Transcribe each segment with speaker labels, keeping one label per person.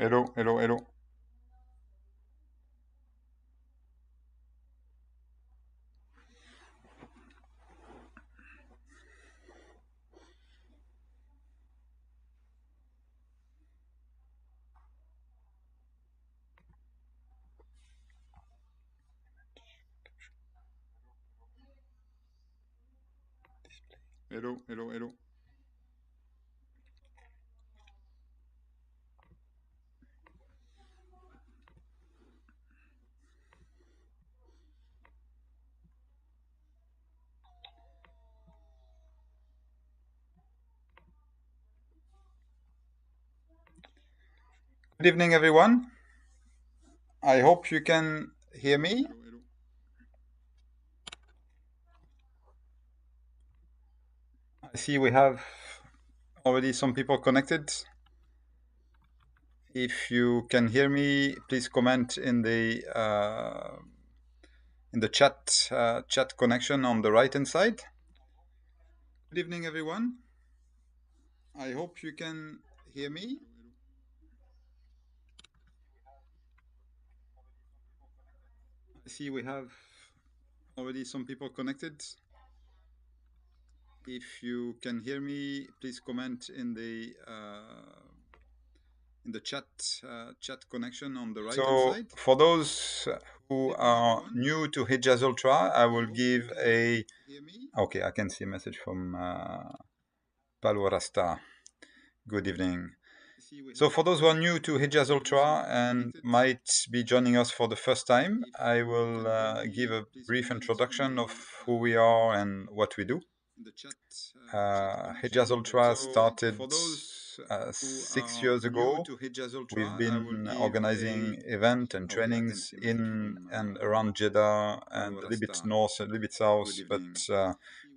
Speaker 1: Hello, hello, hello. Hello, hello, hello. Good evening, everyone. I hope you can hear me. I see we have already some people connected. If you can hear me, please comment in the chat connection on the right hand side. Good evening, everyone. I hope you can hear me. I see we have already some people connected. If you can hear me, please comment in the chat connection on the right hand side. So, for those who are new to Hejaz Ultra, I will give a. Okay, I can see a message from Palo Rasta. Good evening. So, for those who are new to Hejaz Ultra and might be joining us for the first time, I will give a brief introduction of who we are and what we do. Hejaz Ultra started 6 years ago. We've been organizing events and trainings in and around Jeddah and a little bit north, a little bit south, but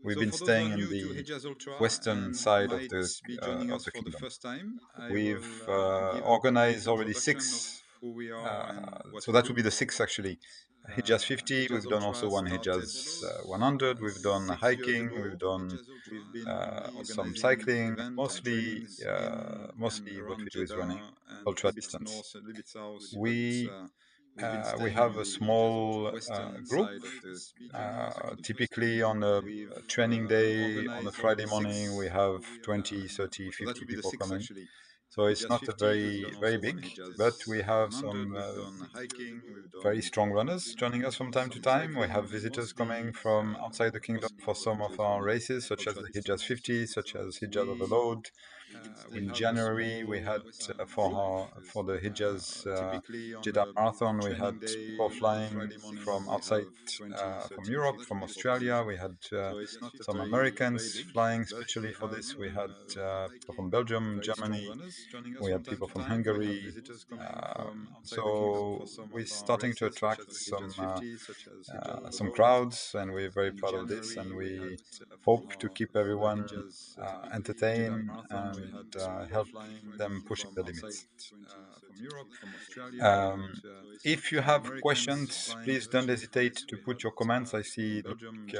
Speaker 1: we've been staying in the western side of the kingdom. We've organized already six, so that would be the six actually. Hejaz50, we've done also one Hejaz 100, we've done hiking, we've done some cycling, mostly what we do is running ultra distance. We have a small group. Typically on a training day, on a Friday morning, we have 20, 30, 50 people coming. So it's not a very big, but we have some very strong runners joining us from time to time. We have visitors coming from outside the kingdom for some of our races, such as the Hejaz 50, such as Hejaz Overload. In January, we had for the Hejaz Jeddah Marathon, we had people flying from outside, from Europe, from Australia. We had some Americans flying specially for this. We had people from Belgium, Germany. We had people from Hungary. So we're starting to attract some crowds, and we're very proud of this. And we hope to keep everyone entertained and help them pushing the limits. If you have questions, please don't hesitate to put your comments. I see Luke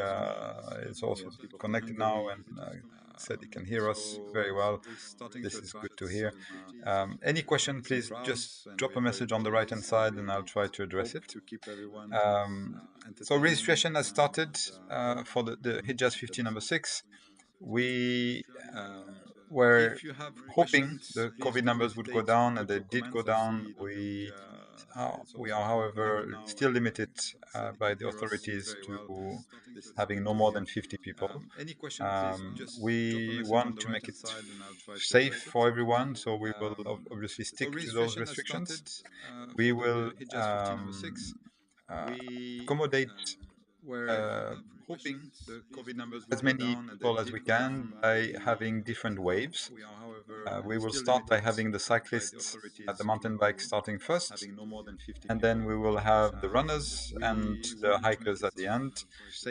Speaker 1: is also connected now and said he can hear us very well. This is good to hear. Any question, please just drop a message on the right hand side and I'll try to address it. So registration has started for the Hejaz 50 number 6. We were hoping the COVID numbers would go down, and they did go down. We are, however, still limited by the authorities to having no more than 50 people. We want to make it safe for everyone, so we will obviously stick to those restrictions. We will accommodate as many people as we can by having different waves. We will start by having the cyclists at the mountain bike starting first, and then we will have the runners and the hikers at the end,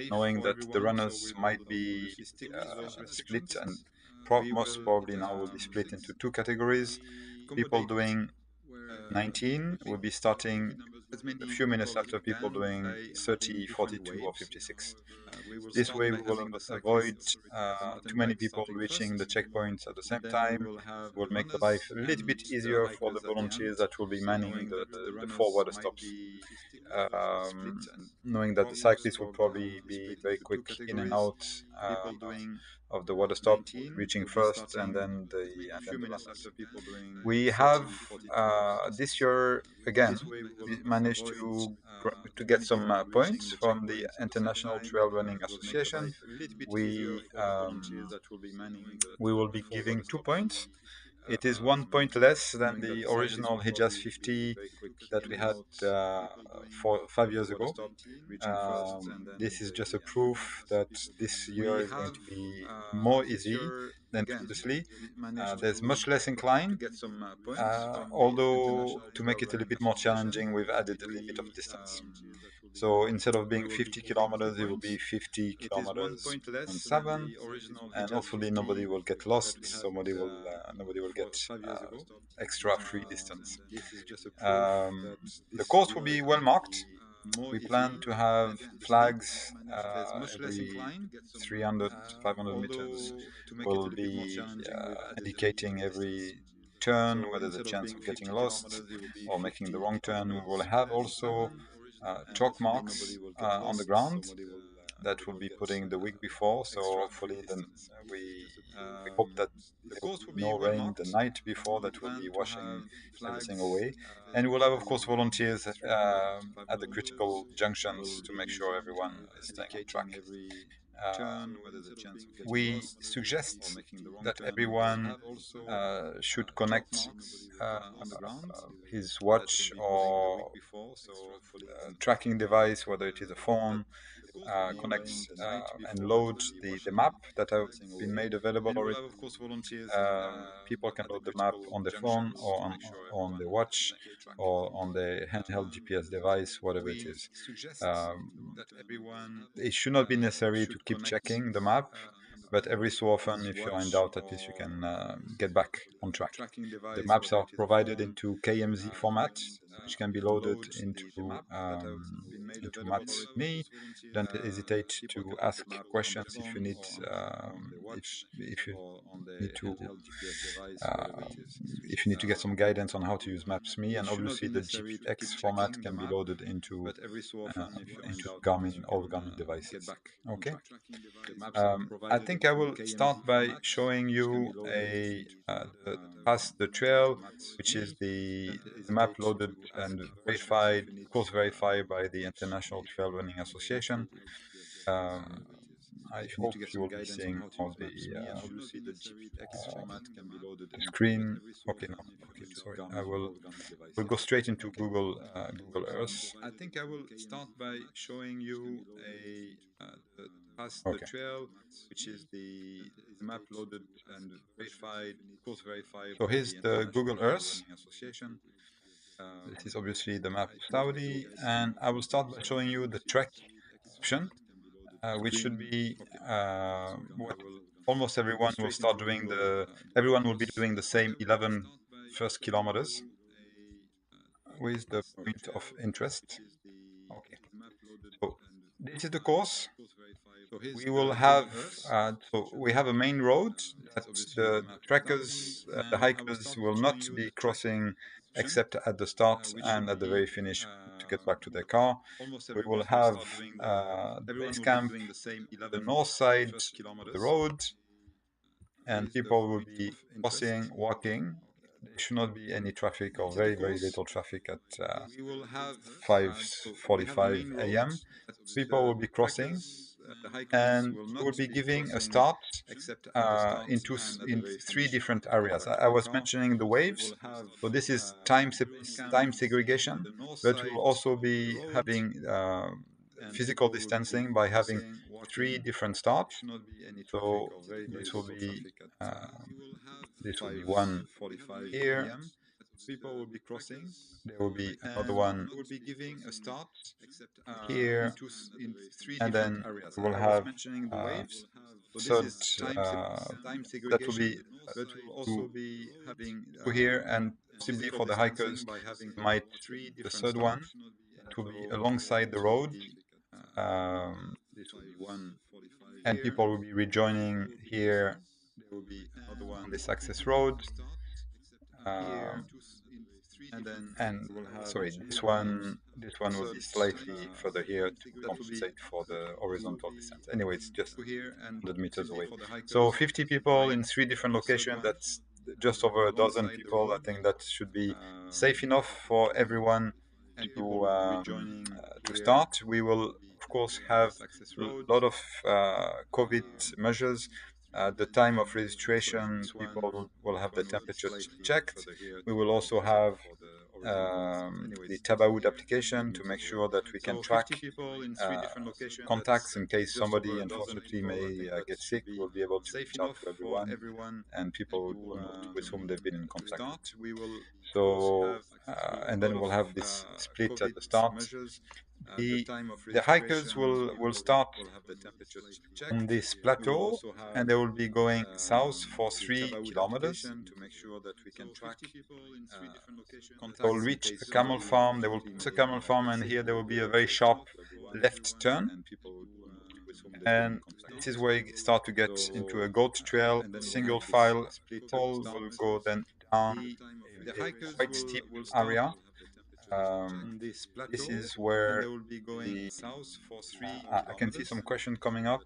Speaker 1: knowing that the runners might be split and most probably now will be split into two categories: people doing 19 will be starting a few minutes after people doing 30, 42, or 56. This way, we will avoid too many people reaching the checkpoints at the same time. Will make the life a little bit easier for the volunteers that will be manning the four water stops, knowing that the cyclists will probably be very quick in and out of the water stop, reaching first, and then the runners. We have this year again we managed to get some points from the International Trail Running Association. We we will be giving 2 points. It is 1 point less than the original Hejaz50 that we had 5 years ago. This is just a proof that this year is going to be more easy than previously. There's much less incline, although to make it a little bit more challenging, we've added a limit of distance. So instead of being 50 kilometers, it will be 50 kilometers point 7, and hopefully nobody will get lost. Nobody will get extra free distance. The course will be well marked. We plan to have flags every 300, 500 meters. Will be indicating every turn where there's a chance of getting lost or making the wrong turn. We will have also chalk marks on the ground that we'll be putting the week before. So hopefully, then we hope that there will be no rain the night before that will be washing everything away. And we'll have, of course, volunteers at the critical junctions to make sure everyone is staying on track. We suggest that everyone should connect his watch or tracking device, whether it is a phone, connect and load the map that have been made available already. People can load the map on the phone or on the watch or on the handheld GPS device, whatever it is. It should not be necessary to keep checking the map, but every so often, if you're in doubt, at least you can get back on track. The maps are provided into KMZ format, which can be loaded into Maps.me. Don't hesitate to ask questions if you need to uh, if you need to get some guidance on how to use Maps.me. And obviously, the GPX format can be loaded into Garmin all Garmin devices. Okay. I think I will start by showing you the Pass the Trail, which is the map loaded and verified, course verified by the International Trail Running Association. I hope you will be seeing all the screen. Okay, no, okay, sorry. We'll go straight into Google Earth. I think I will start by showing you the Pass the Trail, which is the map loaded and verified, course verified. So here's the Google Earth. This is obviously the map of Saudi, and I will start by showing you the track option, which should be what almost everyone will start doing. Everyone will be doing the same 11 first kilometers with the point of interest. Okay, so this is the course. We will have so we have a main road that the trekkers, the hikers will not be crossing except at the start and at the very finish to get back to their car. We will have the base camp on the north side of the road, and people will be crossing, walking. There should not be any traffic or very, very little traffic at 5:45 a.m. People will be crossing, and we will be giving a start in three different areas. I was mentioning the waves, so this is time segregation, but we'll also be having physical distancing by having three different starts. So this will be one here. People will be crossing. There will be another one here, and then we will have third that will be two here, and possibly for the hikers, we might the third one that will be alongside the road, um, and people will be rejoining here on this access road. Um, and sorry, this one will be slightly further here to compensate for the horizontal descent. Anyway, it's just 100 meters away. So 50 people in 3 different locations. That's just over a dozen people. I think that should be safe enough for everyone to start. We will, of course, have a lot of COVID measures. At the time of registration, people will have the temperature checked. We will also have the Tabawood application to make sure that we can track uh, contacts in case somebody unfortunately may get sick. We'll be able to reach out to everyone and people will know with whom they've been in contact with. So, and then we'll have this split at the start. The, the hikers will start on this plateau and they will be going south for 3 kilometers. They will reach a camel farm, they will pass a camel farm, and here there will be a very sharp left turn. And this is where you start to get into a goat trail, single file. People will go then down a quite steep area. This is where the I can see some question coming up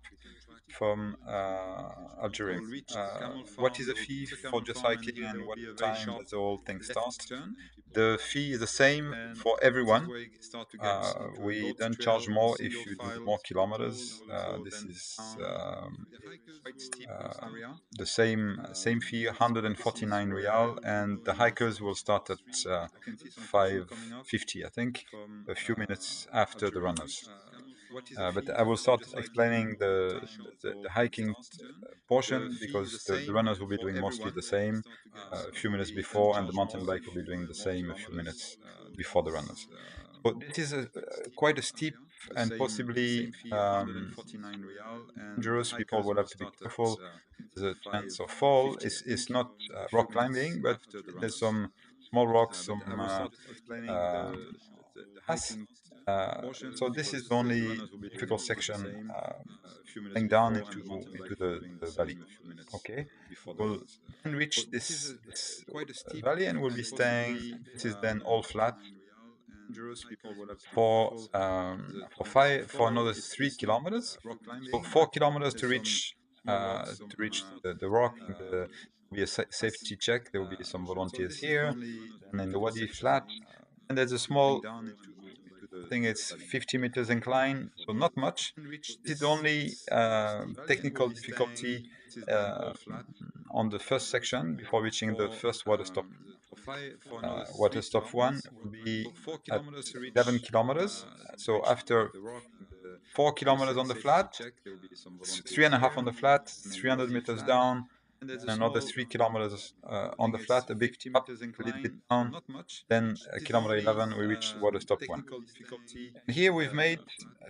Speaker 1: from Algeria. What is the fee for just hiking and what time does the whole thing start? The fee is the same for everyone. We don't charge more if you do more kilometers. This is the same fee, 149 rial, and the hikers will start at 550, I think, a few minutes after the runners. But I will start explaining the hiking portion because the runners will be doing mostly the same a few minutes before, and the mountain bike will be doing the same a few minutes before the runners. So this is quite a steep and possibly dangerous. People will have to be careful. There's a chance of fall. It's not rock climbing, but there's some small rocks, some ice. So this is the only difficult section going down into the valley. Okay, we'll then reach this valley and we'll be staying. This is then all flat for another 3 kilometers. So 4 kilometers to reach the rock. And there will be a safety check. There will be some volunteers here, and in the Wadi flat. And there's a small, I think it's 50 meters incline, so not much. This is the only technical difficulty uh, on the first section before reaching the first water stop. Water stop one will be at 11 kilometers. So after 4 kilometers on the flat, 3.5 on the flat, 300 meters down, and another 3 kilometers on the flat, a big up, a little bit down. Then kilometer 11, we reach water stop one. And here we've made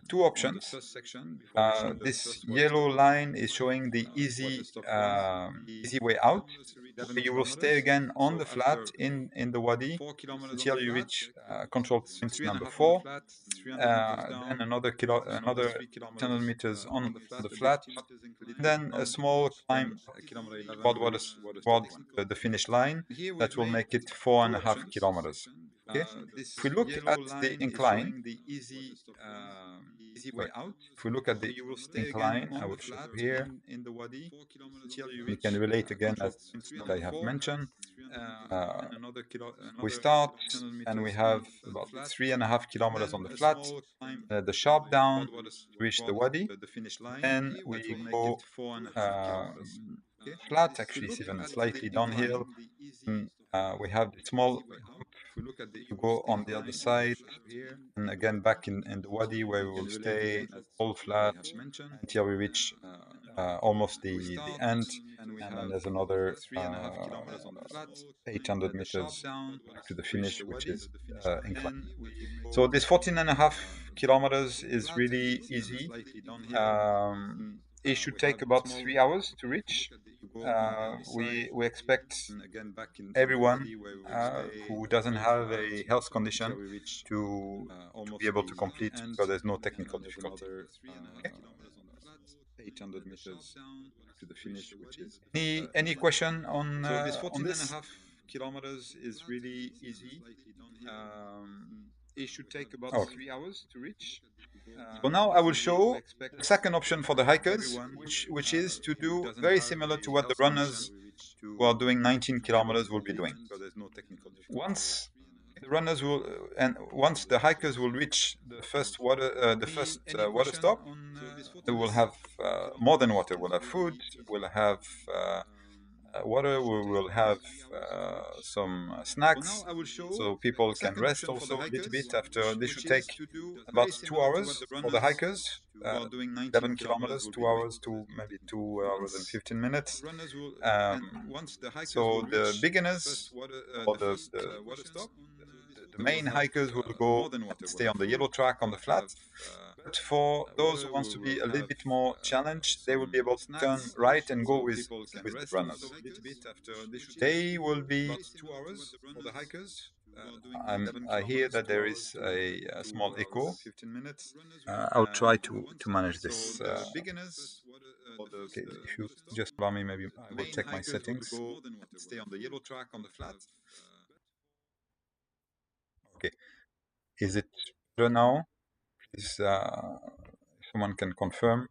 Speaker 1: two options. This yellow line is showing the easy way out. Where you will stay again on the flat in the wadi until you reach control point number 4. Then another 100 meters on the flat. Then a small climb toward the finish line that will make it 4.5 kilometers. Okay. If we look at the incline, if we look at the incline, I will show you here. We can relate again as what I have mentioned. Uh, we start and we have about 3.5 kilometers on the flat, the sharp down to reach the wadi, and we go flat, actually it's even slightly downhill, and we have the small to go on the other side, and again back in the wadi where we will stay all flat until we reach almost the end, and then there's another 800 meters back to the finish, which is inclined. So this 14.5 kilometers is really easy. It should take about 3 hours to reach. we expect everyone who doesn't have a health condition to be able to complete, so there's no technical difficulty. Okay. 800 meters to the finish, which is any question on this? Kilometers is really easy. It should take about 3 hours to reach. So now I will show the second option for the hikers, which is to do very similar to what the runners who are doing 19 kilometers will be doing. Once the runners will, and once the hikers will reach the first water stop, they will have more than water. We'll have food. We'll have water. We will have some snacks, so people can rest also a little bit after. This should take about 2 hours for the hikers. 11 kilometers, 2 hours to maybe 2 hours and 15 minutes. So the beginners or the main hikers will go and stay on the yellow track on the flat. But for those who wants to be a little bit more challenged, they will be able to turn right and go with the runners. They will be 2 hours for the hikers. I hear that there is a small echo. I'll try to manage this. Okay, if you just allow me, maybe I will check my settings. Stay on the yellow track on the flat. Okay, is it better now? Is someone can confirm?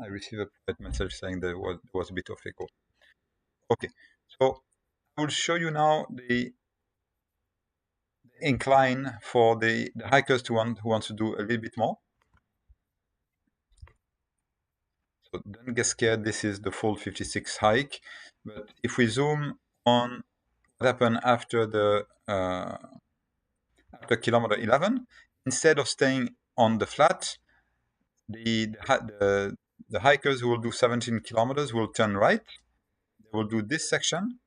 Speaker 1: I received a private message saying there was a bit of echo. Okay, so I will show you now the incline for the hikers who wants to do a little bit more. So don't get scared, this is the full 56 hike. But if we zoom on what happened after after kilometer 11, instead of staying on the flat, the hikers who will do 17 kilometers will turn right. They will do this section,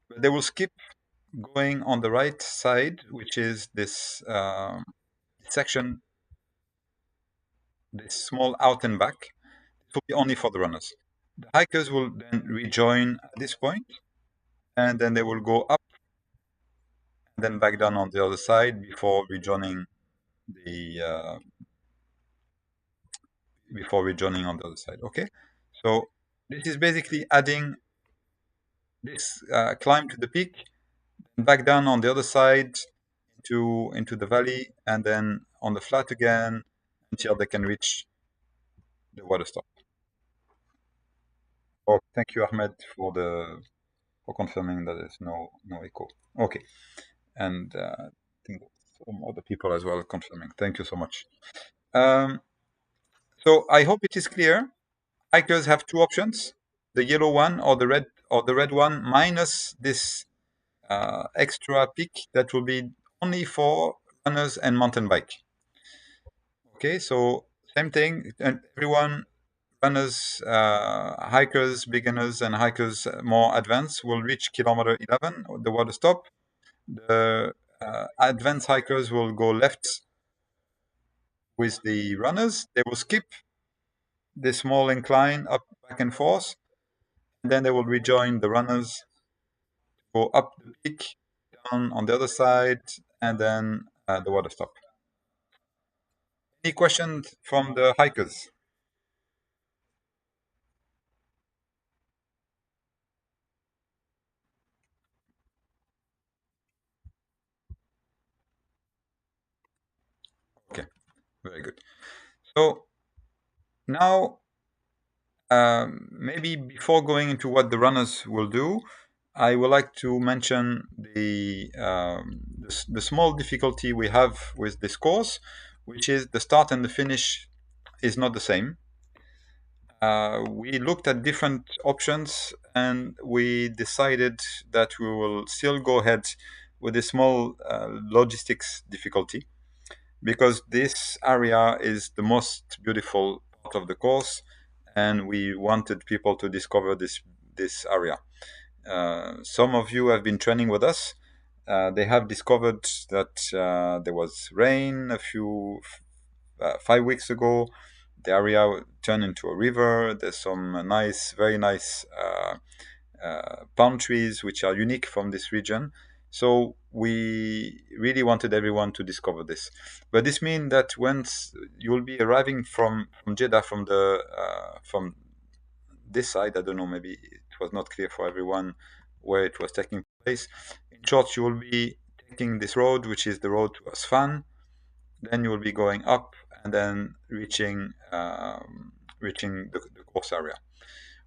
Speaker 1: but they will skip going on the right side, which is this section, this small out and back. It will be only for the runners. The hikers will then rejoin at this point, and then they will go up and then back down on the other side before rejoining on the other side. Okay, so this is basically adding this climb to the peak, back down on the other side into the valley, and then on the flat again until they can reach the water stop. Oh, thank you, Ahmed, for confirming that there's no echo. Okay, and I think some other people as well confirming. Thank you so much. So I hope it is clear. Hikers have two options: the yellow one or the red one, minus this extra peak that will be only for runners and mountain bike. Okay, so same thing, and everyone, runners, hikers, beginners, and hikers more advanced will reach kilometer 11, the water stop. The advanced hikers will go left with the runners. They will skip the small incline up, back and forth, and then they will rejoin the runners, go up the peak, down on the other side, and then the water stop. Any questions from the hikers? Okay, very good. So now, maybe before going into what the runners will do, I would like to mention the small difficulty we have with this course, which is the start and the finish is not the same. We looked at different options and we decided that we will still go ahead with a small logistics difficulty, because this area is the most beautiful part of the course and we wanted people to discover this area. Some of you have been training with us. They have discovered that there was rain a few 5 weeks ago. the area turned into a river. There's some nice, very nice palm trees which are unique from this region. So we really wanted everyone to discover this. But this means that once you will be arriving from Jeddah, from this side, I don't know, maybe it was not clear for everyone where it was taking place. In short, you will be taking this road, which is the road to Asfan. Then you will be going up and then reaching the course area.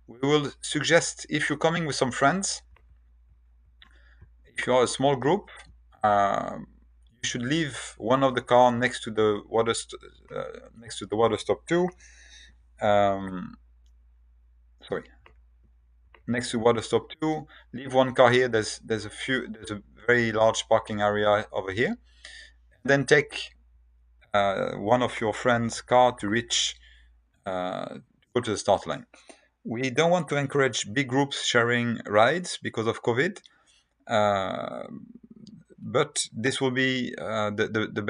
Speaker 1: We will suggest, if you're coming with some friends, if you are a small group, you should leave one of the car next to the water stop too. Sorry, next to water stop 2. Leave one car here. There's a very large parking area over here. Then take one of your friends' car to reach to go to the start line. We don't want to encourage big groups sharing rides because of COVID. But this will be the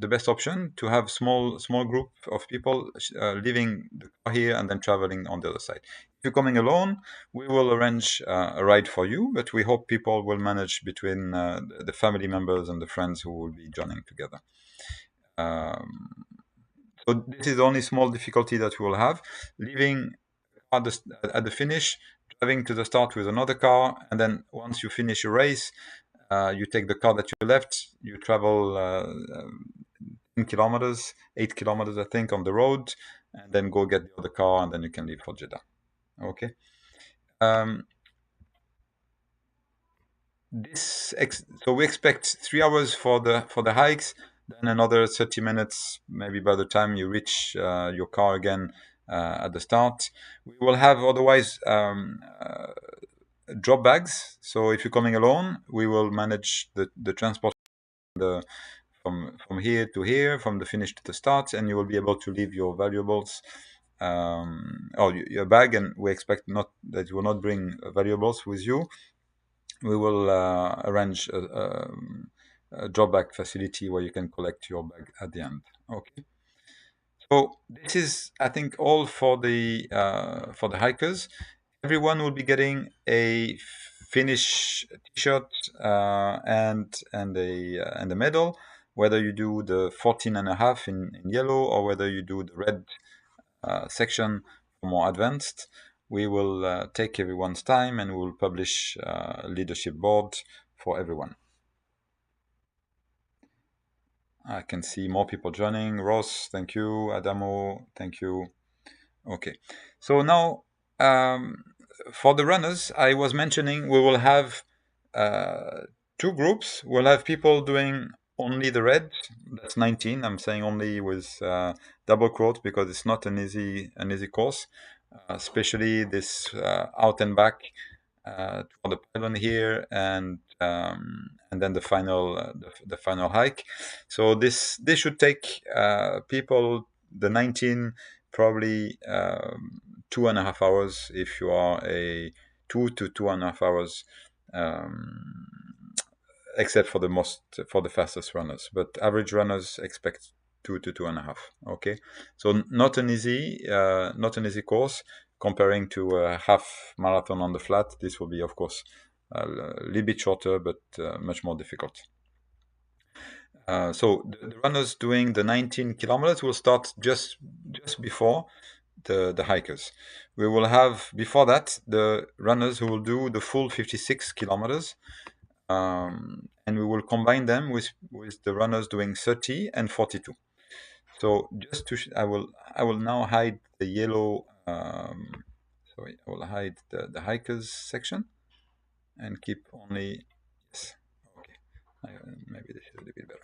Speaker 1: best option, to have small group of people leaving the car here and then traveling on the other side. If you're coming alone, we will arrange a ride for you, but we hope people will manage between the family members and the friends who will be joining together. So this is the only small difficulty that we will have. Leaving at the finish, driving to the start with another car, and then once you finish your race, you take the car that you left, you travel 10 kilometers, 8 kilometers, I think, on the road, and then go get the other car, and then you can leave for Jeddah. Okay. So we expect 3 hours for the hikes, then another 30 minutes, maybe by the time you reach your car again at the start. We will have otherwise drop bags. So if you're coming alone, we will manage the transport from here to here, from the finish to the start, and you will be able to leave your valuables or your bag. And we expect not that you will not bring valuables with you. We will arrange a drop bag facility where you can collect your bag at the end. Okay. So this is, I think, all for the hikers. Everyone will be getting a finish T-shirt and a medal, whether you do the 14.5 in yellow or whether you do the red section for more advanced. We will take everyone's time and we will publish a leadership board for everyone. I can see more people joining. Ross, thank you. Adamo, thank you. Okay, so now for the runners, I was mentioning we will have two groups. We'll have people doing only the red. That's 19. I'm saying only with double quotes because it's not an easy course, especially this out and back for the pylon here, and then the final hike. So this should take people, the 19, probably 2.5 hours if you are a 2.5 hours, except for the fastest runners. But average runners expect 2 to 2.5. Okay, so not an easy course. Comparing to a half marathon on the flat, this will be, of course, a little bit shorter, but much more difficult. So the runners doing the 19 kilometers will start just before the hikers. We will have before that the runners who will do the full 56 kilometers, and we will combine them with the runners doing 30 and 42. So just to I will now hide the yellow. Sorry, I will hide the hikers section and keep only. Yes. Okay. Maybe this is a little bit better.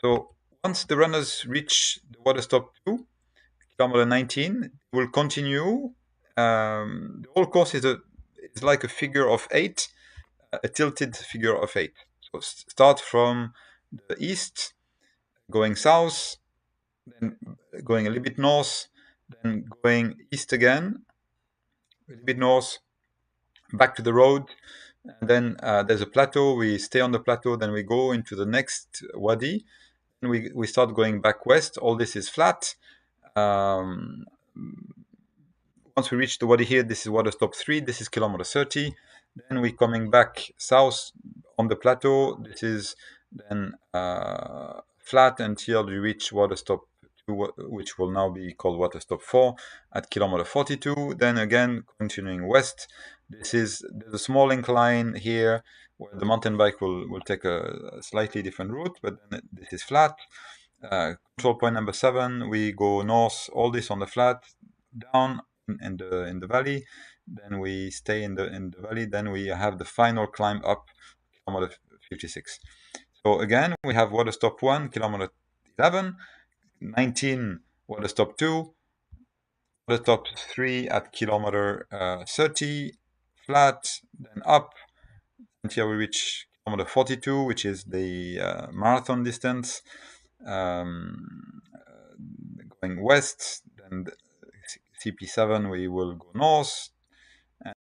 Speaker 1: So once the runners reach the water stop 2, kilometer 19, will continue. The whole course is like a figure of 8, a tilted figure of 8. So start from the east, going south, then going a little bit north, then going east again, a little bit north, back to the road, and then there's a plateau. We stay on the plateau, then we go into the next wadi, and we start going back west. All this is flat. Um, Once we reach the Wadi here, this is water stop 3. This is kilometer 30. Then we're coming back south on the plateau. This is then flat until we reach water stop 2, which will now be called water stop 4 at kilometer 42. Then again, continuing west. There's a small incline here where the mountain bike will take a slightly different route, but then this is flat. Control point number 7, we go north, all this on the flat, down in the valley. Then we stay in the valley. Then we have the final climb up, kilometer 56. So again, we have water stop 1, kilometer 11, 19 water stop 2, water stop 3 at kilometer 30, flat, then up until we reach kilometer 42, which is the marathon distance. Going west, then CP7 we will go north, and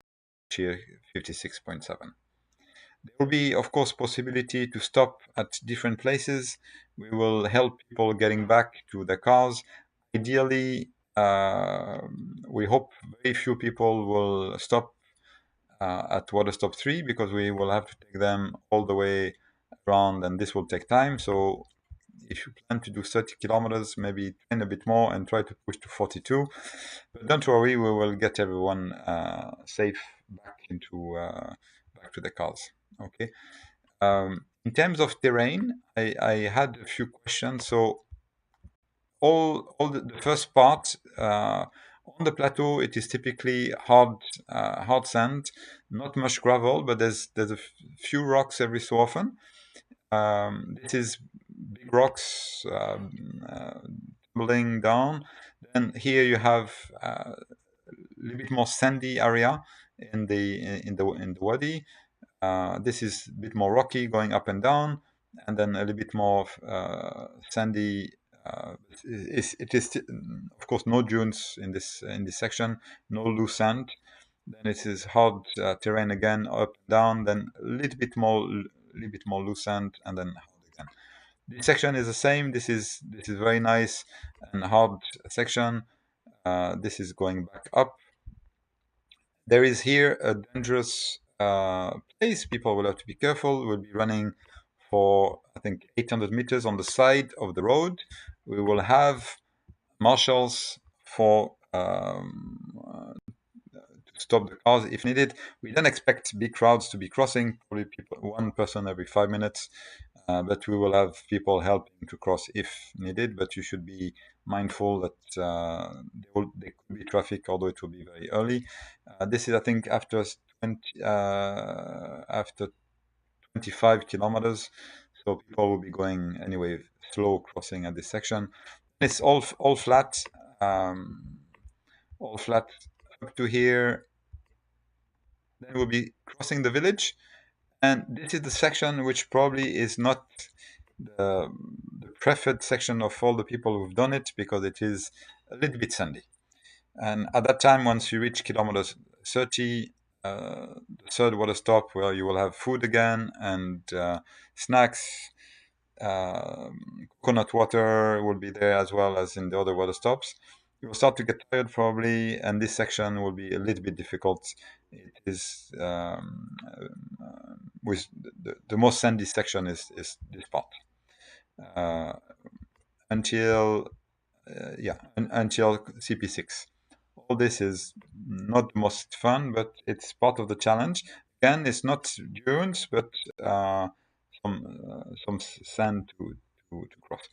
Speaker 1: here 56.7. There will be, of course, possibility to stop at different places. We will help people getting back to their cars. Ideally, we hope very few people will stop at water stop 3, because we will have to take them all the way around, and this will take time. So if you plan to do 30 kilometers, maybe train a bit more and try to push to 42. But don't worry, we will get everyone safe back to the cars. Okay. In terms of terrain, I had a few questions. So all the first part on the plateau, it is typically hard sand, not much gravel, but there's a few rocks every so often. This is big rocks tumbling down. Then here you have a little bit more sandy area in the wadi. This is a bit more rocky, going up and down, and then a little bit more sandy. It is of course no dunes in this section, no loose sand. Then it is hard terrain again, up down, then a little bit more loose sand, and then hard again. This section is the same. This is very nice and hard section. This is going back up. There is here a dangerous place. People will have to be careful. We'll be running for, I think, 800 meters on the side of the road. We will have marshals for to stop the cars if needed. We don't expect big crowds to be crossing, probably one person every 5 minutes, but we will have people helping to cross if needed. But you should be mindful that there could be traffic, although it will be very early. This is, I think, after 25 kilometers, so people will be going anyway slow crossing at this section. It's all flat, all flat up to here. Then we'll be crossing the village, and this is the section which probably is not the preferred section of all the people who've done it, because it is a little bit sandy. And at that time, once you reach kilometers 30, the third water stop, where you will have food again and snacks, coconut water will be there as well as in the other water stops. You will start to get tired probably, and this section will be a little bit difficult. It is with the most sandy section is this part until until CP6. All this is not the most fun, but it's part of the challenge. Again, it's not dunes, but some sand to cross.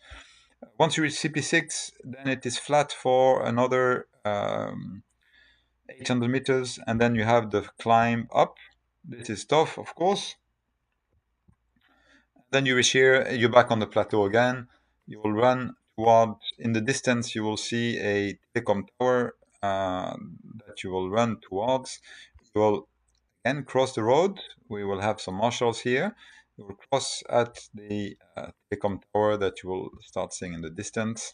Speaker 1: Once you reach CP6, then it is flat for another 800 meters, and then you have the climb up. This is tough, of course. Then you reach here, you're back on the plateau again. You will run toward, in the distance, you will see a telecom tower that you will run towards. You will again cross the road. We will have some marshals here. You will cross at the telecom tower that you will start seeing in the distance.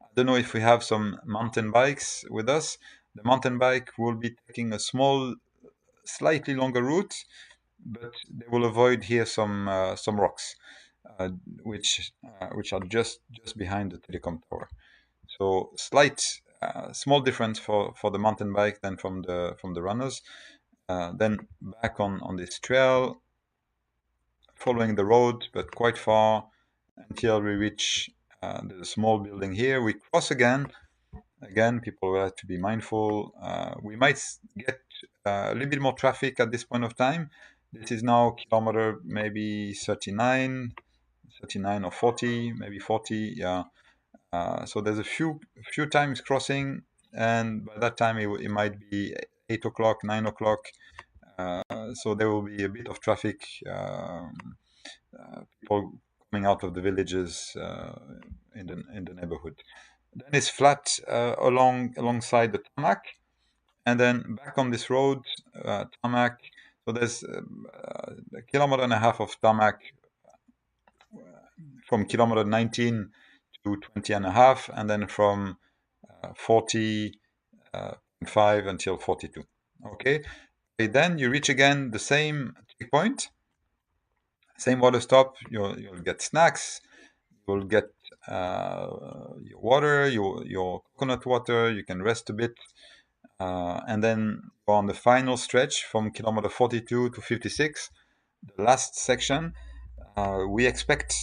Speaker 1: I don't know if we have some mountain bikes with us. The mountain bike will be taking a small, slightly longer route, but they will avoid here some rocks, which are just behind the telecom tower. So slight, small difference for the mountain bike than from the runners. Then back on this trail, following the road, but quite far until we reach the small building here. We cross again. Again, people will have to be mindful. We might get a little bit more traffic at this point of time. This is now kilometer maybe 39 or 40, maybe 40. Yeah. So there's a few times crossing, and by that time it might be 8 o'clock, 9 o'clock. So there will be a bit of traffic. People coming out of the villages in the neighborhood. Then it's flat alongside the tarmac, and then back on this road, tarmac. So there's a kilometer and a half of tarmac from kilometer 19 to 20 and a half, and then from 40.5 until 42. Okay, then you reach again the same checkpoint, same water stop. You'll get snacks. You'll get your water, your coconut water. You can rest a bit, and then on the final stretch from kilometer 42 to 56, the last section, we expect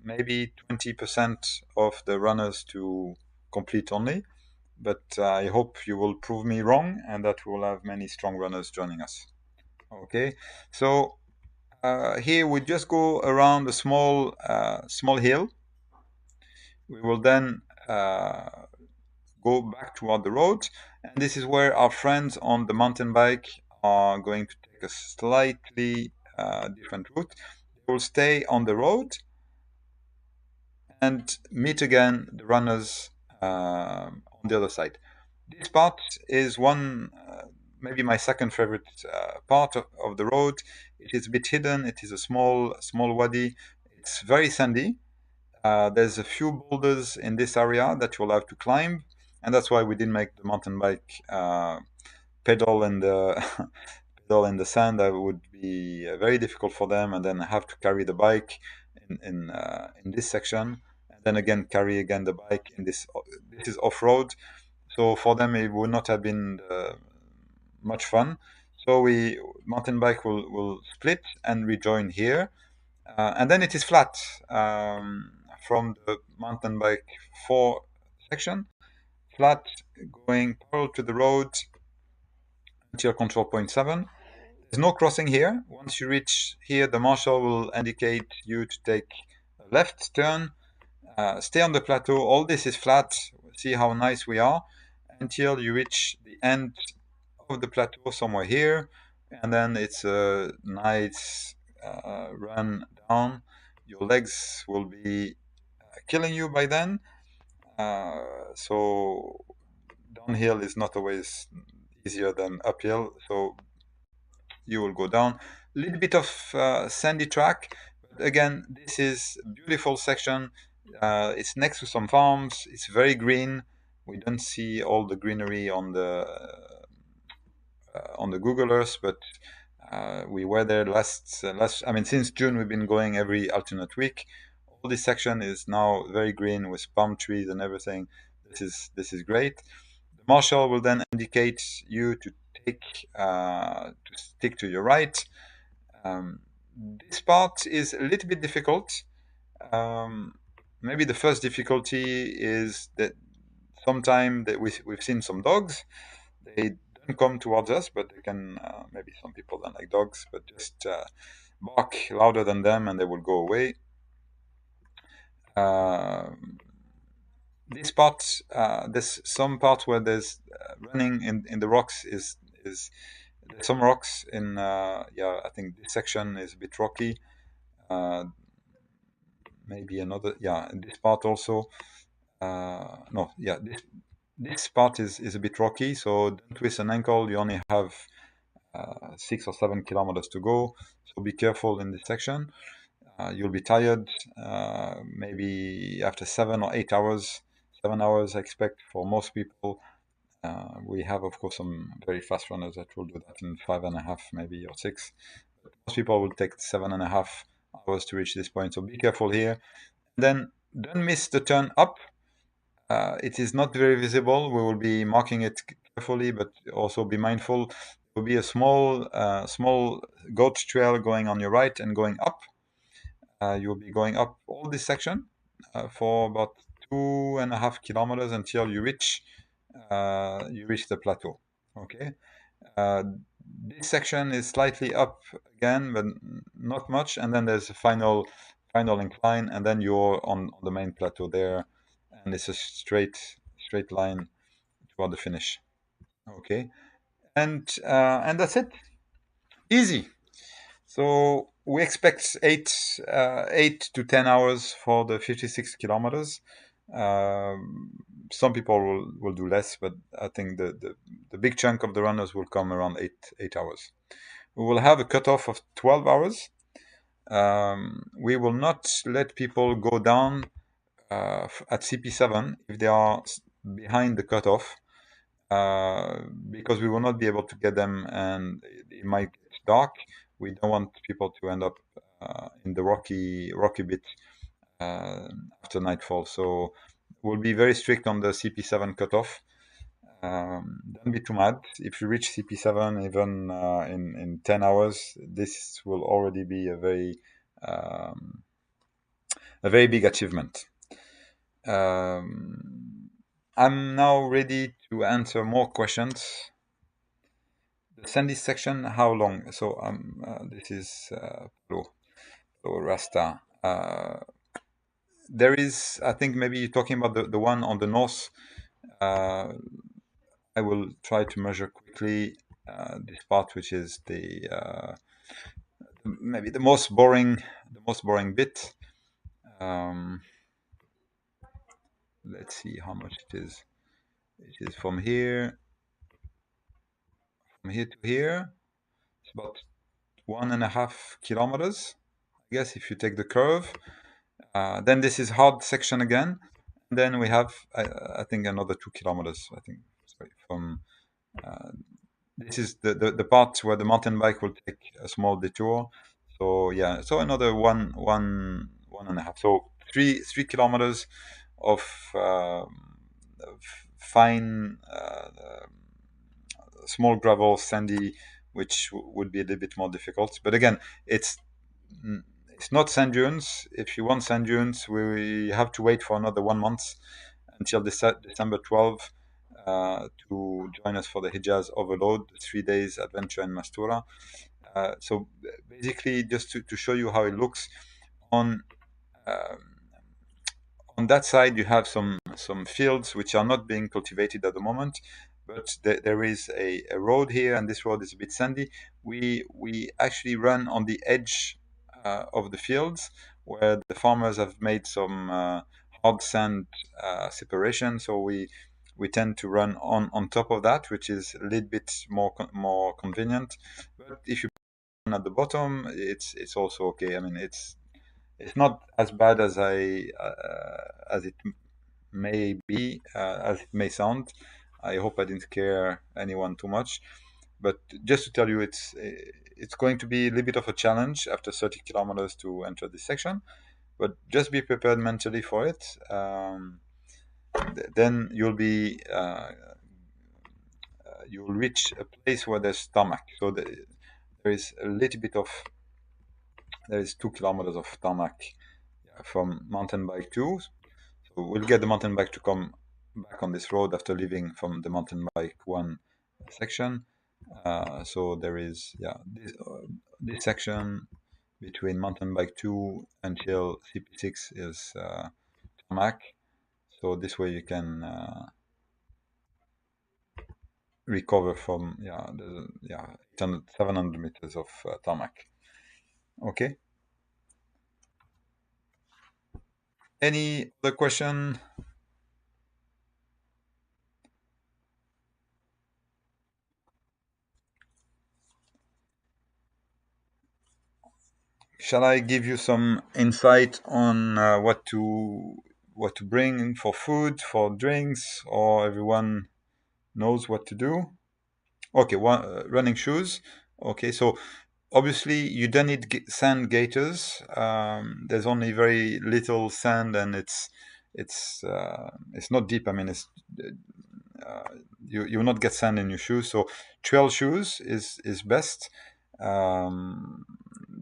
Speaker 1: maybe 20% of the runners to complete only. But I hope you will prove me wrong and that we will have many strong runners joining us. Okay, so here we just go around a small hill. We will then go back toward the road, and this is where our friends on the mountain bike are going to take a slightly different route. They will stay on the road and meet again the runners on the other side. This part is maybe my second favorite part of the road. It is a bit hidden. It is a small wadi. It's very sandy. There's a few boulders in this area that you'll have to climb, and that's why we didn't make the mountain bike pedal in the pedal in the sand. That would be very difficult for them, and then have to carry the bike in this section, and then again carry again the bike in this. This is off road, so for them it would not have been much fun. So we mountain bike will split and rejoin here, and then it is flat from the mountain bike 4 section, flat going parallel to the road until control point 7. There's no crossing here. Once you reach here, the marshal will indicate you to take a left turn. Stay on the plateau. All this is flat. See how nice we are until you reach the end of the plateau somewhere here, and then it's a nice run down. Your legs will be killing you by then. So downhill is not always easier than uphill. So you will go down. A little bit of sandy track. But again, this is a beautiful section. It's next to some farms. It's very green. We don't see all the greenery on the Google Earth, but we were there last. I mean, since June we've been going every alternate week. All this section is now very green with palm trees and everything. This is great. The marshal will then indicate you to stick to your right. This part is a little bit difficult. Maybe the first difficulty is that sometimes that we've seen some dogs. They don't come towards us, but they can. Maybe some people don't like dogs, but just bark louder than them, and they will go away. This part, there's some part where there's running in the rocks is there's some rocks in. I think this section is a bit rocky. Maybe another. Yeah, this part also. No, yeah, this part is a bit rocky, so don't twist an ankle. You only have 6 or 7 kilometers to go, so be careful in this section. You'll be tired maybe after 7 or 8 hours. 7 hours, I expect, for most people. We have, of course, some very fast runners that will do that in 5.5, maybe, or 6. But most people will take 7.5 hours to reach this point, so be careful here. Then don't miss the turn up. It is not very visible. We will be marking it carefully, but also be mindful. There will be a small goat trail going on your right and going up. You'll be going up all this section for about 2.5 kilometers until you reach the plateau. Okay. Uh, this section is slightly up again, but not much. And then there's a final incline, and then you're on the main plateau there, and it's a straight line toward the finish. Okay, and that's it. Easy. So we expect 8 to 10 hours for the 56 kilometers. Some people will do less, but I think the big chunk of the runners will come around 8 hours. We will have a cutoff of 12 hours. We will not let people go down at CP7 if they are behind the cutoff, because we will not be able to get them and it might get dark. We don't want people to end up in the rocky bit uh, after nightfall. So we'll be very strict on the CP7 cutoff. Don't be too mad if you reach CP7 even in 10 hours. This will already be um, a very big achievement. I'm now ready to answer more questions. The sandy section, how long? So this is Rasta. There is, I think maybe you're talking about the one on the north. Uh, I will try to measure quickly this part, which is maybe the most boring bit. Um, let's see how much it is. It is from here to here. It's about 1.5 kilometers, I guess, if you take the curve. Then this is hard section again. And then we have, I think, another 2 kilometers. I think, sorry, from this is the part where the mountain bike will take a small detour. So yeah, so another one and a half. So 3 kilometers of fine small gravel, sandy, which would be a little bit more difficult. But again, it's not sand dunes. If you want sand dunes, we have to wait for another 1 month until December 12 to join us for the Hejaz Overload 3 days adventure in Mastura. So basically, just to show you how it looks on. Um, on that side, you have some fields which are not being cultivated at the moment, but there is a road here, and this road is a bit sandy. We actually run on the edge of the fields where the farmers have made some hard sand separation. So we tend to run on top of that, which is a little bit more convenient. But if you run at the bottom, it's also okay. I mean, it's not as bad as it may be, as it may sound. I hope I didn't scare anyone too much, but just to tell you, it's going to be a little bit of a challenge after 30 kilometers to enter this section, but just be prepared mentally for it. Then you'll reach a place where there's tarmac. So there is a little bit of there is 2 kilometers of tarmac from mountain bike 2. So we'll get the mountain bike to come back on this road after leaving from the mountain bike 1 section. So there is this section between mountain bike 2 until CP6 is tarmac. So this way you can recover from 700 meters of tarmac. Okay. Any other question? Shall I give you some insight on what to bring for food, for drinks, or everyone knows what to do? Okay, running shoes. Okay, so obviously you don't need sand gaiters. There's only very little sand, and it's not deep. I mean, uh, you will not get sand in your shoes. So trail shoes is best. Um,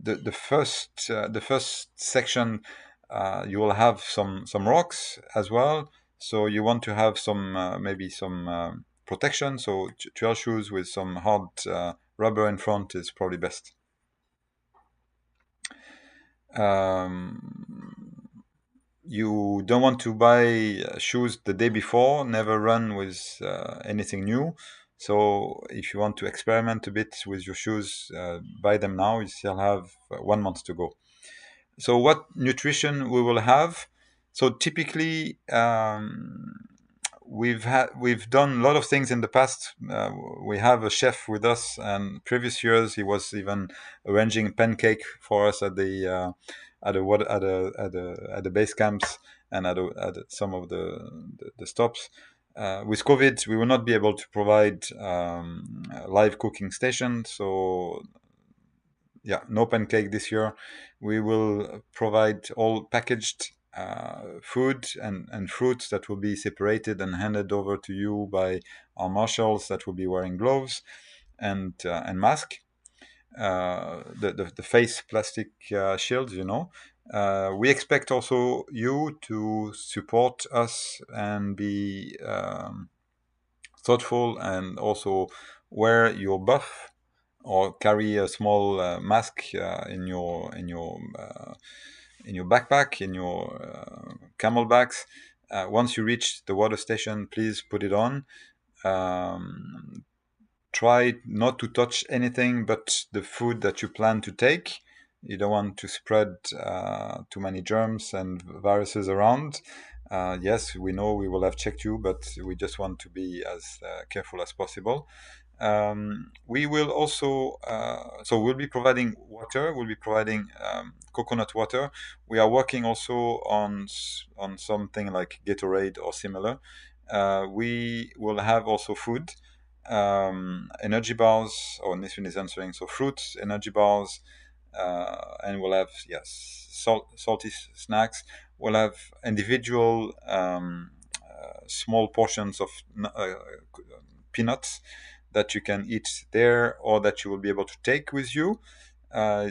Speaker 1: the first section, you will have some rocks as well. So you want to have some maybe some protection. So trail shoes with some hard rubber in front is probably best. Um, you don't want to buy shoes the day before, never run with anything new. So if you want to experiment a bit with your shoes, buy them now. You still have 1 month to go. So what nutrition we will have? So typically, we've done a lot of things in the past. We have a chef with us, and previous years he was even arranging pancake for us at the water at the base camps and at some of the stops. With COVID, we will not be able to provide a live cooking station, so yeah, no pancake this year. We will provide all packaged food and fruits that will be separated and handed over to you by our marshals that will be wearing gloves and mask. The face plastic shields, you know. We expect also you to support us and be thoughtful and also wear your buff or carry a small mask in your backpack, in your camelbacks. Once you reach the water station, please put it on. Um, Try not to touch anything but the food that you plan to take. You don't want to spread too many germs and viruses around. Yes, we know we will have checked you, but we just want to be as careful as possible. We will also, so we'll be providing water. We'll be providing coconut water. We are working also on something like Gatorade or similar. We will have also food, energy bars. Or Nisrin is answering. So fruits, energy bars, and we'll have salty snacks. We'll have individual small portions of peanuts that you can eat there or that you will be able to take with you. Uh,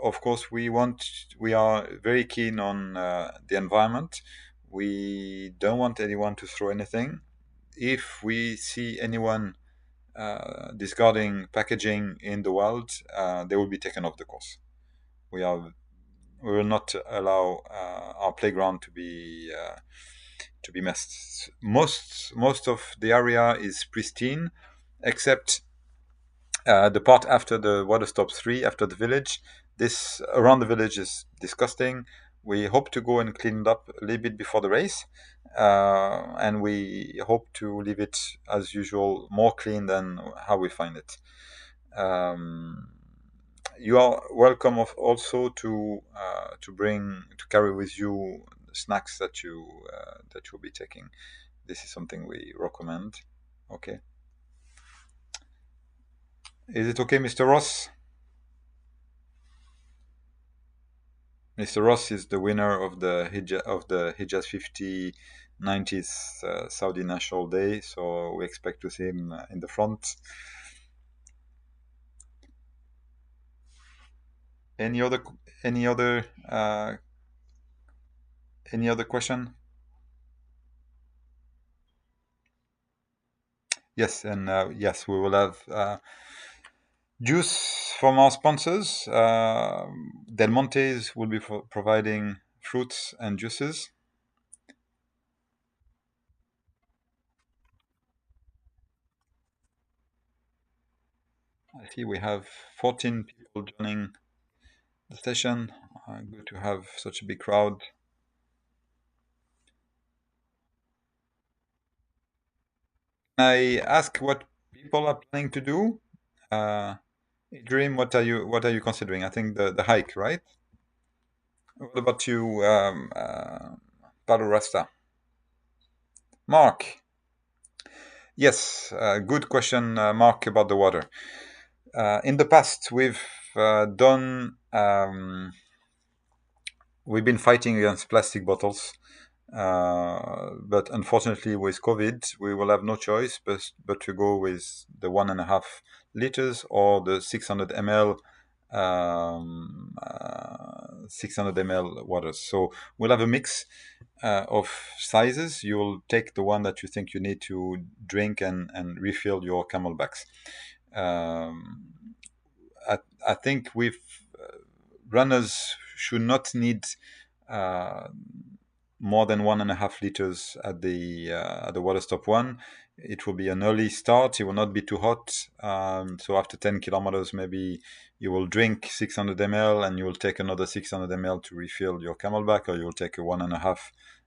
Speaker 1: of course, we are very keen on the environment. We don't want anyone to throw anything. If we see anyone discarding packaging in the wild, they will be taken off the course. We will not allow our playground to be messed. Most of the area is pristine, except the part after the water stop 3, after the village. This around the village is disgusting. We hope to go and clean it up a little bit before the race, and we hope to leave it as usual more clean than how we find it. Um, you are welcome of also to carry with you snacks that you'll be taking. This is something we recommend. Okay, is it okay, Mr. Ross? Mr. Ross is the winner of the Hejaz 50 90th Saudi National Day, so we expect to see him in the front. Any other any other uh, any other question? Yes, and yes, we will have juice from our sponsors. Del Monte's will be providing fruits and juices. I see we have 14 people joining the session. Good to have such a big crowd. I ask what people are planning to do. Uh, Dream, what are you considering? I think the hike, right? What about you, Paolo Rasta? Mark. Yes, good question, Mark, about the water. In the past, we've been fighting against plastic bottles. But unfortunately, with COVID, we will have no choice but to go with the 1.5 liters or the 600 ml 600 ml waters. So we'll have a mix of sizes. You'll take the one that you think you need to drink and refill your camelbacks. Um, I, I think we've runners should not need uh, more than 1.5 liters at the water stop one. It will be an early start. It will not be too hot. So after 10 kilometers, maybe you will drink 600 ml and you will take another 600 ml to refill your camelback, or you will take a 1.5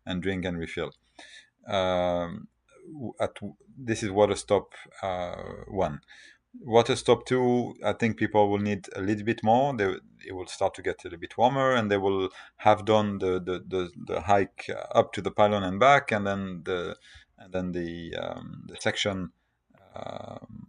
Speaker 1: and drink and refill. Um, this is water stop one. Water stop two, I think people will need a little bit more. It will start to get a little bit warmer, and they will have done the hike up to the pylon and back, and then the section um,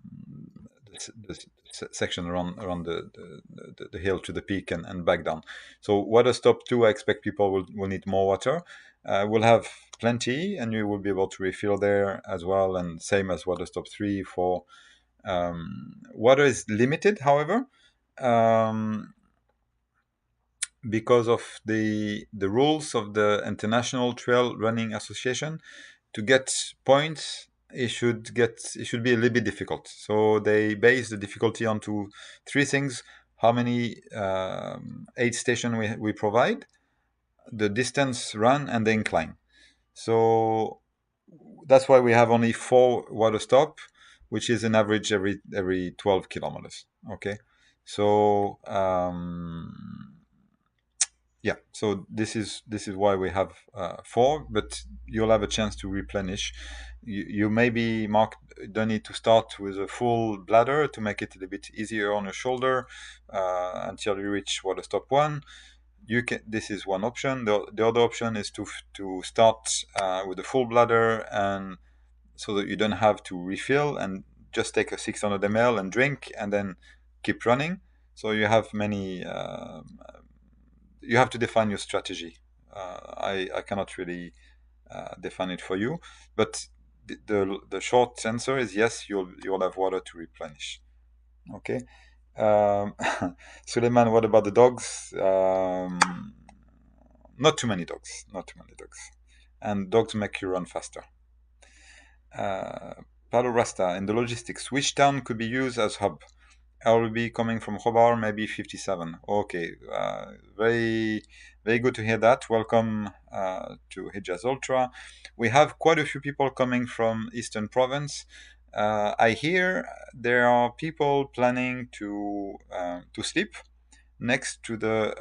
Speaker 1: the section around the hill to the peak and back down. So water stop two, I expect people will need more water. We'll have plenty, and you will be able to refill there as well, and same as water stop three, four. Water is limited, however, um, because of the rules of the International Trail Running Association. To get points, it should be a little bit difficult. So they base the difficulty onto three things: how many aid station we provide, the distance run, and the incline. So that's why we have only 4 water stop, which is an average every 12 kilometers. Okay, so yeah, so this is why we have four, but you'll have a chance to replenish. You maybe, Mark, don't need to start with a full bladder to make it a little bit easier on your shoulder until you reach water stop one. You can. This is one option. The other option is to start with a full bladder, and so that you don't have to refill and just take a 600 ml and drink and then keep running. So you have to define your strategy. I cannot really define it for you, but the short answer is yes. You'll have water to replenish. Okay. Um, Suleiman, what about the dogs? Not too many dogs. Not too many dogs. And dogs make you run faster. Uh, Palo Rasta, in the logistics, which town could be used as hub? I will be coming from Khobar, maybe 57. Okay, very, very good to hear that. Welcome to Hejaz Ultra. We have quite a few people coming from Eastern Province. I hear there are people planning to sleep next to the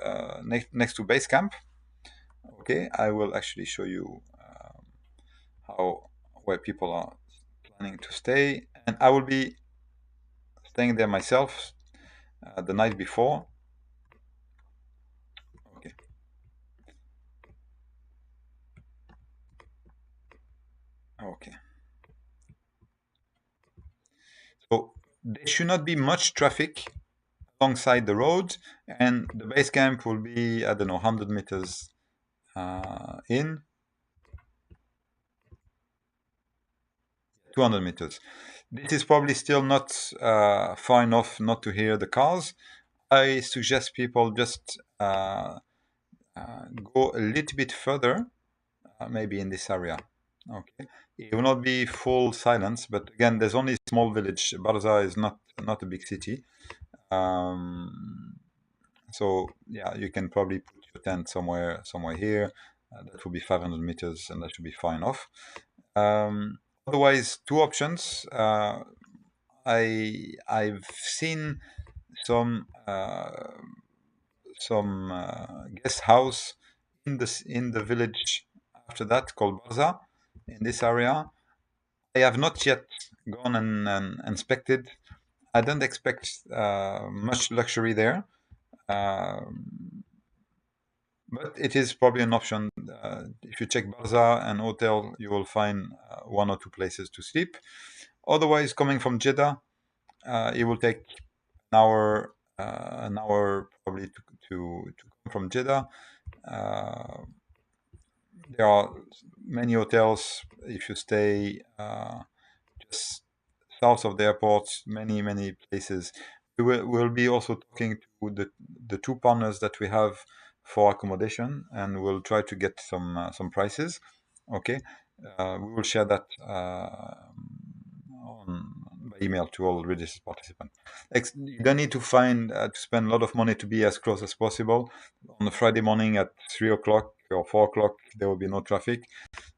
Speaker 1: next to base camp. Okay, I will actually show you how where people are planning to stay, and I will be staying there myself the night before. Okay, okay. So there should not be much traffic alongside the road, and the base camp will be, I don't know, 100 meters in, 200 meters. This is probably still not far enough not to hear the cars. I suggest people just go a little bit further, maybe in this area. Okay, it will not be full silence, but again, there's only a small village. Barza is not a big city. Um, So yeah, you can probably put your tent somewhere here. That will be 500 meters, and that should be fine enough. Otherwise, two options. I've seen some guest house in the village after that called Baza in this area. I have not yet gone and inspected. I don't expect much luxury there. But it is probably an option. If you check Baza and hotel, you will find one or two places to sleep. Otherwise, coming from Jeddah, it will take an hour probably to come from Jeddah. Uh, there are many hotels if you stay just south of the airport, many places. We'll be also talking to the two partners that we have for accommodation, and we'll try to get some prices. Okay, we will share that by email to all registered participants. You don't need to spend a lot of money to be as close as possible. On a Friday morning at 3 o'clock or 4 o'clock, there will be no traffic.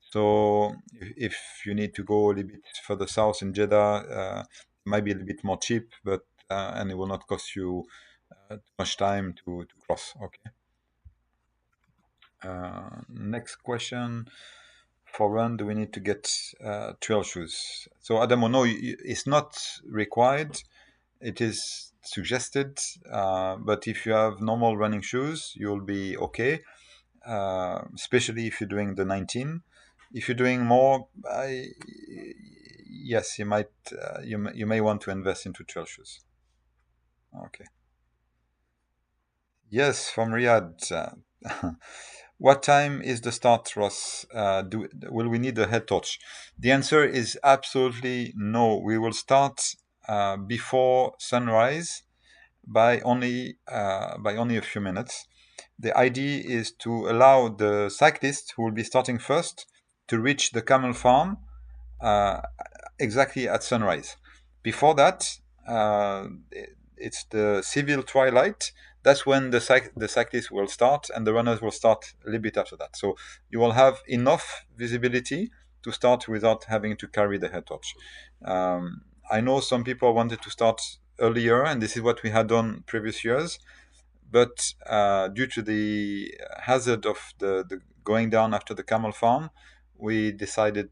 Speaker 1: So if you need to go a little bit further south in Jeddah, it might be a little bit more cheap, but and it will not cost you too much time to cross. Okay. Next question. For run, do we need to get trail shoes? So Adamo, no, it's not required. It is suggested, but if you have normal running shoes, you'll be okay. Especially if you're doing the 19. If you're doing more, yes, you might you may want to invest into trail shoes. Okay. Yes, from Riyadh. What time is the start, Ross? Will we need a head torch? The answer is absolutely no. We will start before sunrise by only a few minutes. The idea is to allow the cyclist who will be starting first to reach the camel farm uh, exactly at sunrise. Before that, it's the civil twilight. That's when the cyclists will start and the runners will start a little bit after that. So you will have enough visibility to start without having to carry the head torch. I know some people wanted to start earlier, and this is what we had done previous years. But due to the hazard of the going down after the camel farm, we decided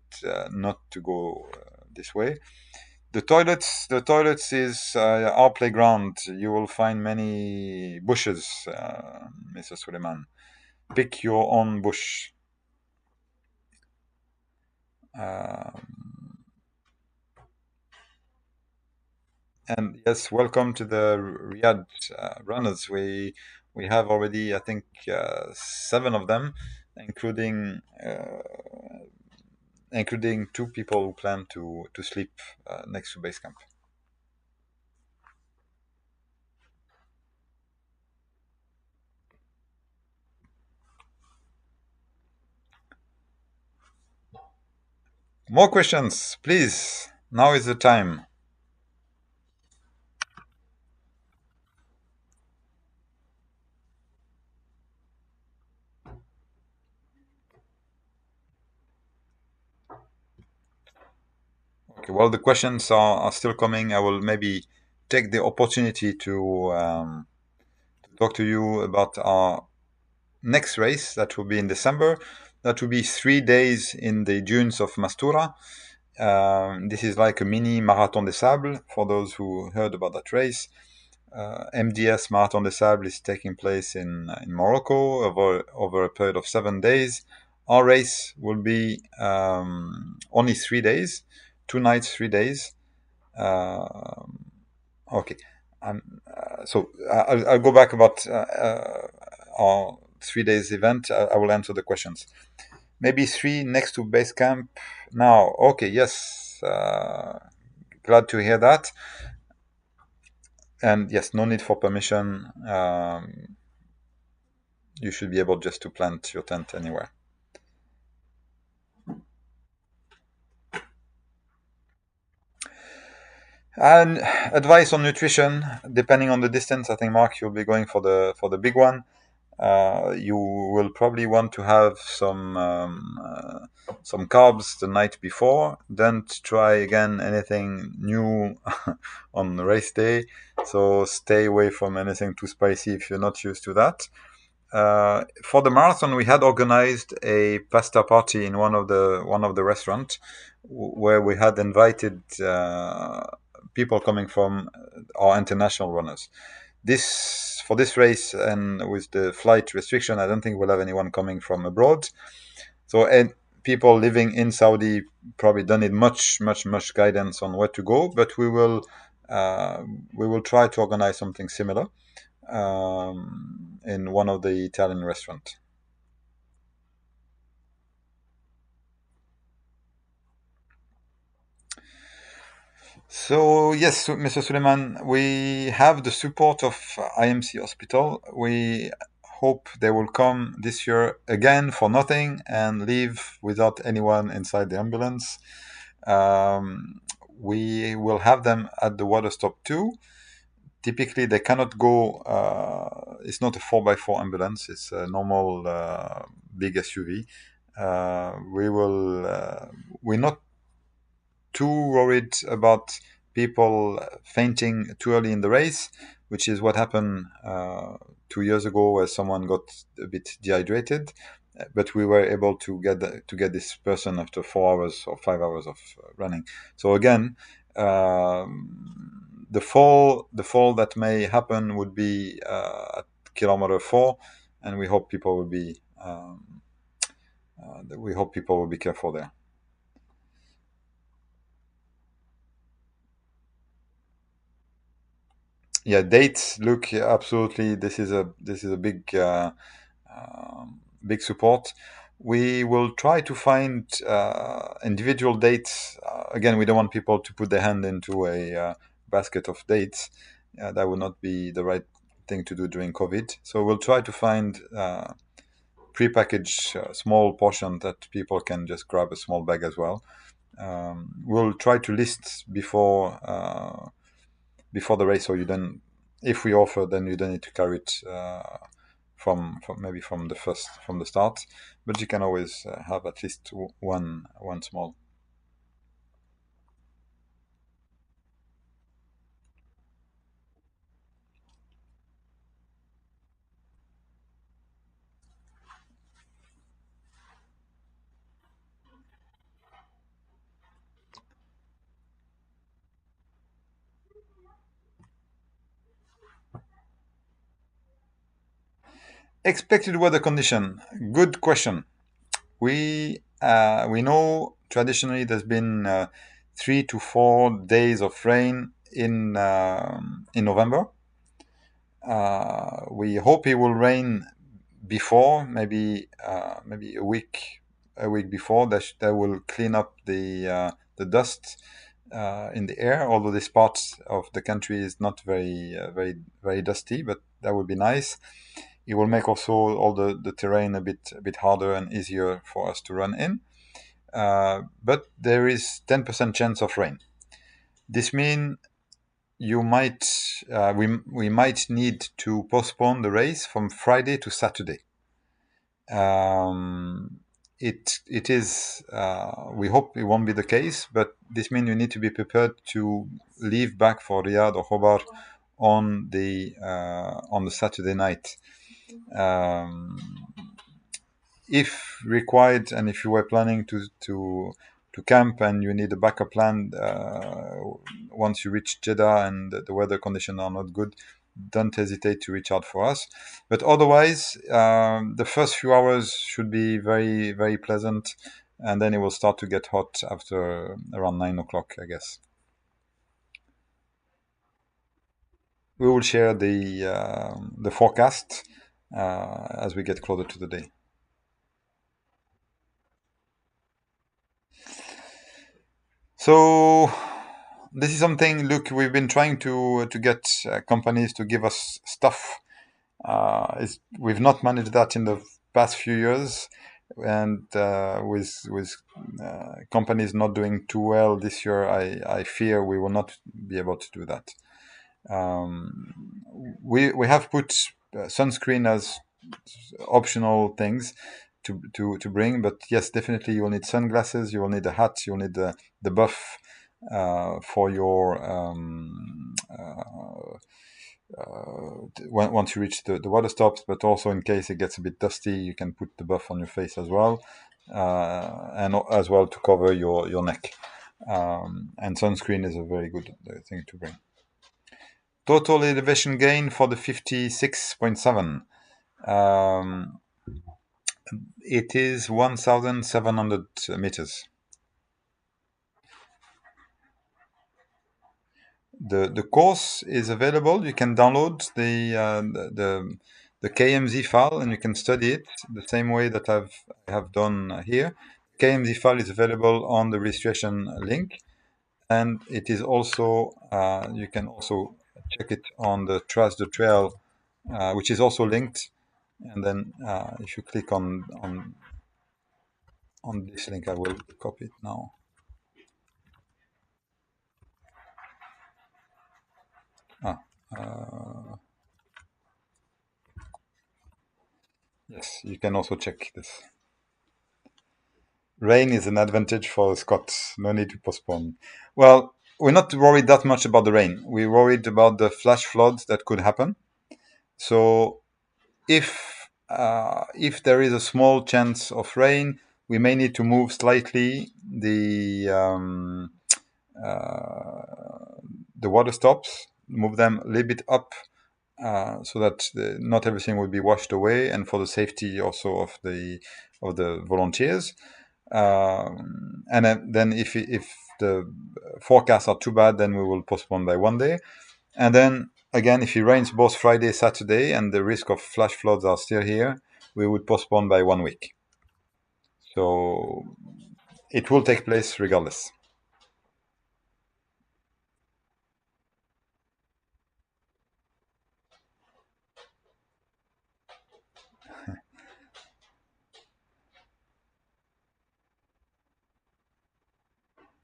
Speaker 1: not to go this way. The toilets is our playground. You will find many bushes, Mr. Suleiman. Pick your own bush. Uh, and yes, welcome to the Riyadh runners. We have already, I think, 7 of them, including including 2 people who plan to sleep next to base camp. More questions, please. Now is the time. Okay, well, the questions are still coming. I will maybe take the opportunity to talk to you about our next race that will be in December. That will be 3 days in the dunes of Mastura. This is like a mini Marathon des Sables for those who heard about that race. MDS Marathon des Sables is taking place in Morocco over a period of 7 days. Our race will be only 3 days, 2 nights, 3 days. Okay. I'll go back about our 3 days event. I will answer the questions. Maybe 3 next to base camp now. Okay, yes. Glad to hear that. And yes, no need for permission. You should be able just to plant your tent anywhere. And advice on nutrition, depending on the distance. I think Mark, you'll be going for the big one. You will probably want to have some carbs the night before. Don't try again anything new on race day. So stay away from anything too spicy if you're not used to that. For the marathon, we had organized a pasta party in one of the restaurants where we had invited people coming from our international runners. This for this race, and with the flight restriction, I don't think we'll have anyone coming from abroad. So, and people living in Saudi probably don't need much guidance on where to go, but uh, we will try to organize something similar in one of the Italian restaurants. So yes, Mr. Suleiman, we have the support of IMC Hospital. We hope they will come this year again for nothing and leave without anyone inside the ambulance. Um, we will have them at the water stop too. Typically, they cannot go. It's not a 4x4 ambulance. It's a normal big SUV. We will. We're not too worried about people fainting too early in the race, which is what happened 2 years ago, where someone got a bit dehydrated. But we were able to get this person after 4 hours or 5 hours of running. So again, the fall that may happen would be at kilometer 4, and we hope people will be careful there. Yeah, dates. Look, yeah, absolutely. This is a big support. We will try to find individual dates. Again, we don't want people to put their hand into a basket of dates. That would not be the right thing to do during COVID. So we'll try to find prepackaged small portion that people can just grab a small bag as well. We'll try to list before the race, so you then, if we offer, then you don't need to carry it from maybe from the start, but you can always have at least one small. Expected weather condition. Good question. We know traditionally there's been 3 to 4 days of rain in November. We hope it will rain before, maybe a week before. That will clean up the dust in the air. Although this part of the country is not very dusty, but that would be nice. It will make also all the terrain a bit harder and easier for us to run in. But there is 10% chance of rain. This means we might need to postpone the race from Friday to Saturday. It is. We hope it won't be the case, but this means you need to be prepared to leave back for Riyadh or Hobart on the Saturday night. Um, if required, and if you were planning to camp and you need a backup plan once you reach Jeddah and the weather conditions are not good, don't hesitate to reach out for us. But otherwise, the first few hours should be very, very pleasant, and then it will start to get hot after around 9 o'clock, I guess. We will share the forecast as we get closer to the day. So this is something. Look, we've been trying to get companies to give us stuff. We've not managed that in the past few years, and with companies not doing too well this year, I fear we will not be able to do that. We have put sunscreen as optional things to bring, but yes, definitely you will need sunglasses, you will need a hat, you will need the buff for your once you reach the water stops, but also in case it gets a bit dusty, you can put the buff on your face as well, and as well to cover your neck. And sunscreen is a very good thing to bring. Total elevation gain for the 56.7. It is 1,700 meters. The course is available. You can download the KMZ file and you can study it the same way that I have done here. KMZ file is available on the registration link. and it is also you can also check it on the Trust the Trail, which is also linked. And then if you click on this link, I will copy it now. Ah, yes, you can also check this. Rain is an advantage for Scots. No need to postpone. Well, we're not worried that much about the rain. We're worried about the flash floods that could happen. So if there is a small chance of rain, we may need to move slightly the water stops, move them a little bit up, so that not everything will be washed away, and for the safety also of the volunteers. And then if the forecasts are too bad, then we will postpone by one day. And then again, if it rains both Friday, Saturday, and the risk of flash floods are still here, we would postpone by 1 week. So it will take place regardless.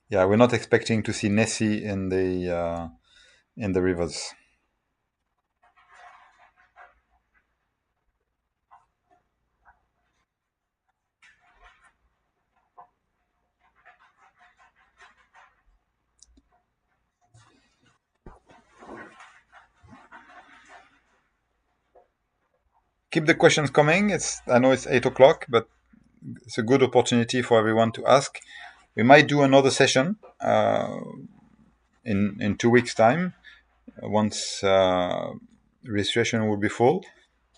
Speaker 1: Yeah, we're not expecting to see Nessie in the rivers. Keep the questions coming. I know it's 8 o'clock, but it's a good opportunity for everyone to ask. We might do another session in 2 weeks' time, once registration will be full.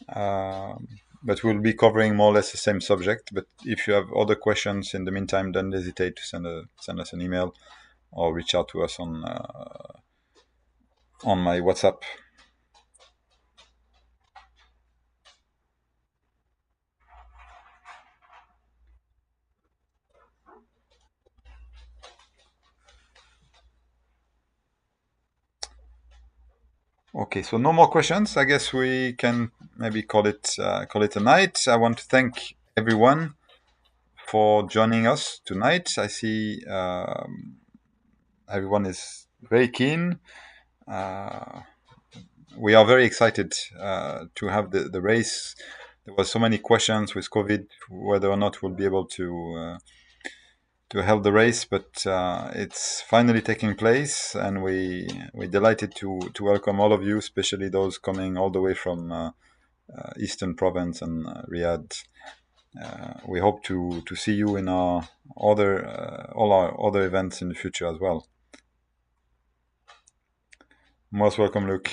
Speaker 1: But we'll be covering more or less the same subject. But if you have other questions in the meantime, don't hesitate to send us an email or reach out to us on my WhatsApp. Okay, so no more questions. I guess we can maybe call it a night. I want to thank everyone for joining us tonight. I see everyone is very keen. We are very excited to have the race. There was so many questions with COVID whether or not we'll be able to help the race, but it's finally taking place, and we're delighted to welcome all of you, especially those coming all the way from Eastern Province and Riyadh. We hope to see you in our other all our other events in the future as well. Most welcome, Luke.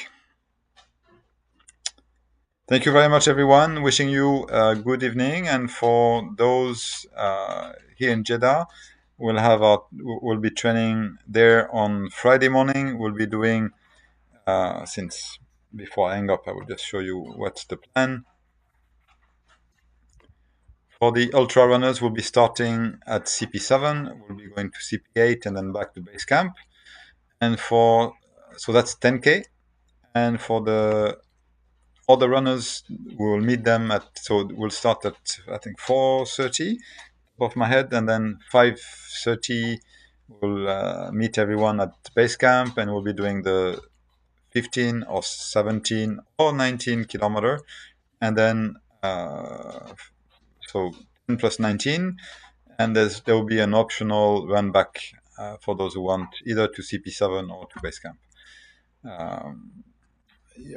Speaker 1: Thank you very much, everyone. Wishing you a good evening, and for those here in Jeddah, we'll be training there on Friday morning. We'll be doing since before I hang up, I will just show you what's the plan. For the ultra runners, we'll be starting at CP7. We'll be going to CP8 and then back to base camp. And so that's 10K. And for the other runners, we'll meet them we'll start at I think 4:30 off my head, and then 5:30 we'll meet everyone at base camp, and we'll be doing the 15 or 17 or 19 kilometer, and then so 10 plus 19, and there will be an optional run back for those who want either to CP7 or to base camp.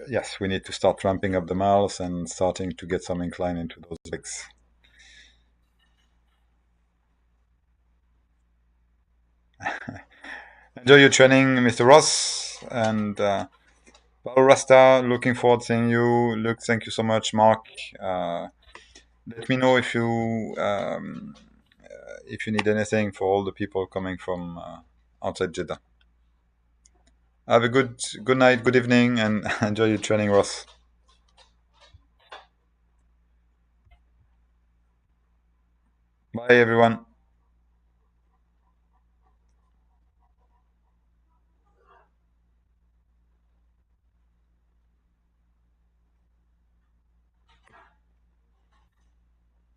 Speaker 1: Yes, we need to start ramping up the miles and starting to get some incline into those legs. Enjoy your training, Mr. Ross, and Rasta. Looking forward to seeing you. Luke, thank you so much. Mark, let me know if you need anything for all the people coming from outside Jeddah. Have a good night, good evening, and enjoy your training, Ross. Bye, everyone.